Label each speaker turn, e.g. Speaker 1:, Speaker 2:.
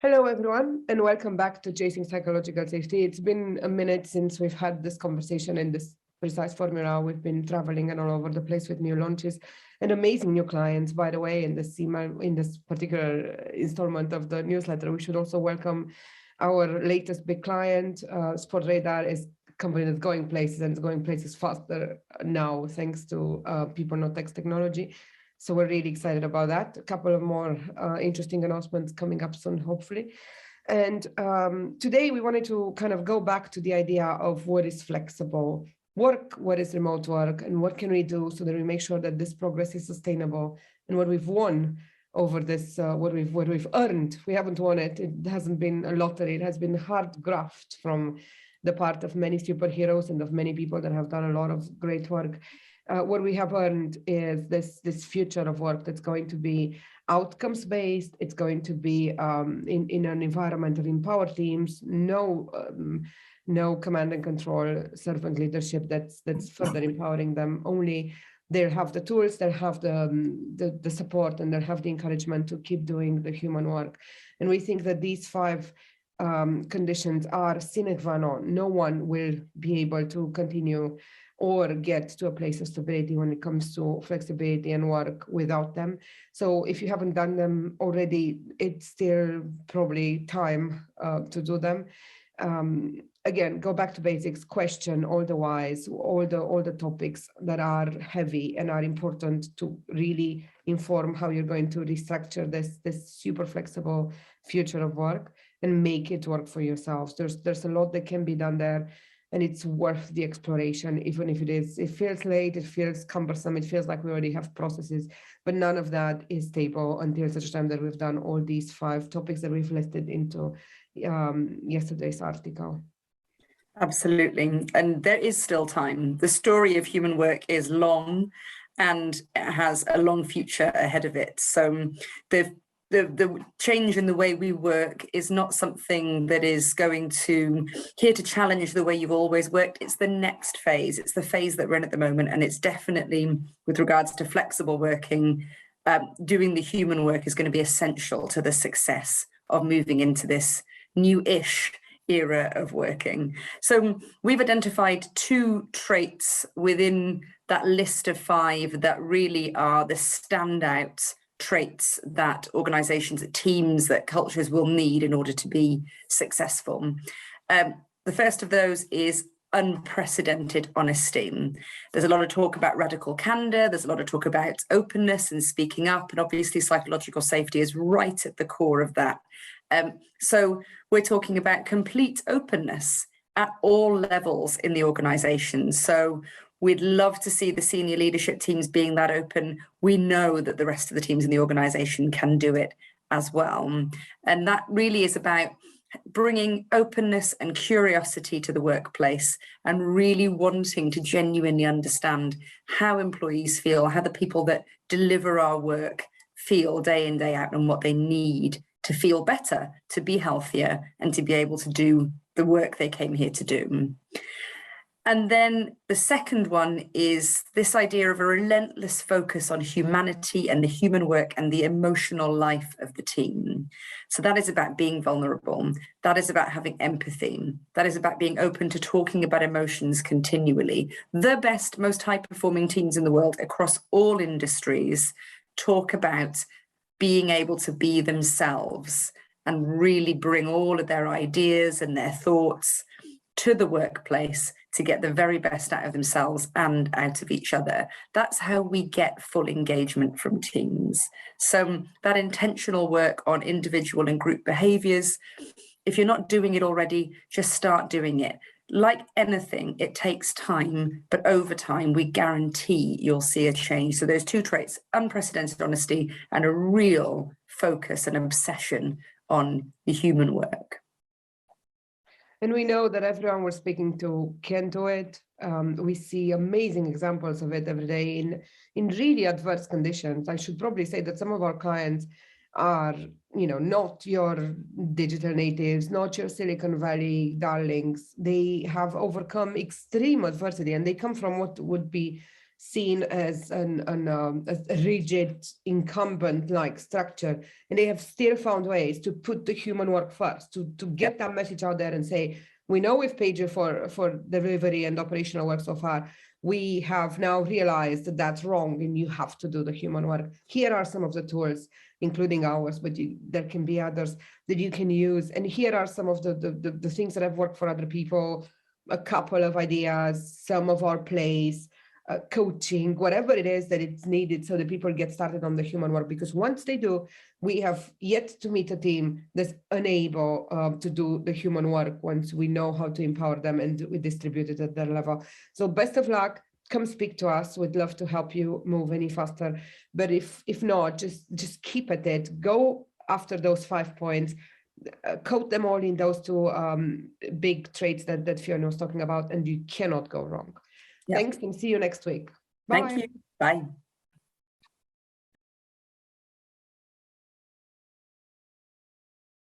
Speaker 1: Hello, everyone, and welcome back to Chasing Psychological Safety. It's been a minute since we've had this conversation in this precise formula. We've been traveling and all over the place with new launches and amazing new clients. By the way, in this particular installment of the newsletter, we should also welcome our latest big client. Spot Radar is a company that's going places, and it's going places faster now, thanks to people, not text technology. So we're really excited about that. A couple of more interesting announcements coming up soon, hopefully. And today we wanted to kind of go back to the idea of what is flexible work, what is remote work, and what can we do so that we make sure that this progress is sustainable, and what we've won over this, what we've earned. We haven't won it. It hasn't been a lottery. It has been hard graft from the part of many superheroes and of many people that have done a lot of great work. What we have earned is this future of work that's going to be outcomes based. It's going to be in an environment of empowered teams, no command and control, servant leadership that's further empowering them. Only they'll have the tools, they'll have the support, and they'll have the encouragement to keep doing the human work. And we think that these five conditions are sine qua non. No one will be able to continue or get to a place of stability when it comes to flexibility and work without them. So if you haven't done them already, it's still probably time to do them. Again, go back to basics, question all the whys, all the topics that are heavy and are important to really inform how you're going to restructure this super flexible future of work and make it work for yourselves. There's a lot that can be done there. And it's worth the exploration, even if it feels late, it feels cumbersome, it feels like we already have processes, but none of that is stable until such time that we've done all these five topics that we've listed into yesterday's article.
Speaker 2: Absolutely. And there is still time. The story of human work is long and it has a long future ahead of it. So the change in the way we work is not something that is going to here to challenge the way you've always worked. It's the next phase. It's the phase that we're in at the moment. And it's definitely, with regards to flexible working, doing the human work is going to be essential to the success of moving into this new-ish era of working. So we've identified 2 traits within that list of 5 that really are the standout traits that organizations, that teams, that cultures will need in order to be successful. The first of those is unprecedented honesty. There's a lot of talk about radical candor. There's a lot of talk about openness and speaking up. And obviously psychological safety is right at the core of that. So we're talking about complete openness at all levels in the organization. So we'd love to see the senior leadership teams being that open. We know that the rest of the teams in the organization can do it as well. And that really is about bringing openness and curiosity to the workplace and really wanting to genuinely understand how employees feel, how the people that deliver our work feel day in, day out, and what they need to feel better, to be healthier, and to be able to do the work they came here to do. And then the second one is this idea of a relentless focus on humanity and the human work and the emotional life of the team. So that is about being vulnerable. That is about having empathy. That is about being open to talking about emotions continually. The best, most high-performing teams in the world across all industries talk about being able to be themselves and really bring all of their ideas and their thoughts to the workplace to get the very best out of themselves and out of each other. That's how we get full engagement from teams. So that intentional work on individual and group behaviors, if you're not doing it already, just start doing it. Like anything, it takes time, but over time, we guarantee you'll see a change. So those 2 traits, unprecedented honesty and a real focus and obsession on the human work.
Speaker 1: And we know that everyone we're speaking to can do it. We see amazing examples of it every day in really adverse conditions. I should probably say that some of our clients are, not your digital natives, not your Silicon Valley darlings. They have overcome extreme adversity, and they come from what would be seen as a rigid incumbent-like structure, and they have still found ways to put the human work first, to get that message out there and say, we know we've paid you for delivery and operational work so far. We have now realized that that's wrong and you have to do the human work. Here are some of the tools, including ours, but there can be others that you can use. And here are some of the things that have worked for other people, a couple of ideas, some of our plays, coaching, whatever it is that it's needed so that people get started on the human work. Because once they do, we have yet to meet a team that's unable to do the human work once we know how to empower them and we distribute it at their level. So best of luck. Come speak to us. We'd love to help you move any faster. But if not, just keep at it. Go after those 5 points. Code them all in those two big traits that Fiona was talking about, and you cannot go wrong.
Speaker 2: Yep.
Speaker 1: Thanks, and see you next week.
Speaker 2: Bye. Thank you. Bye.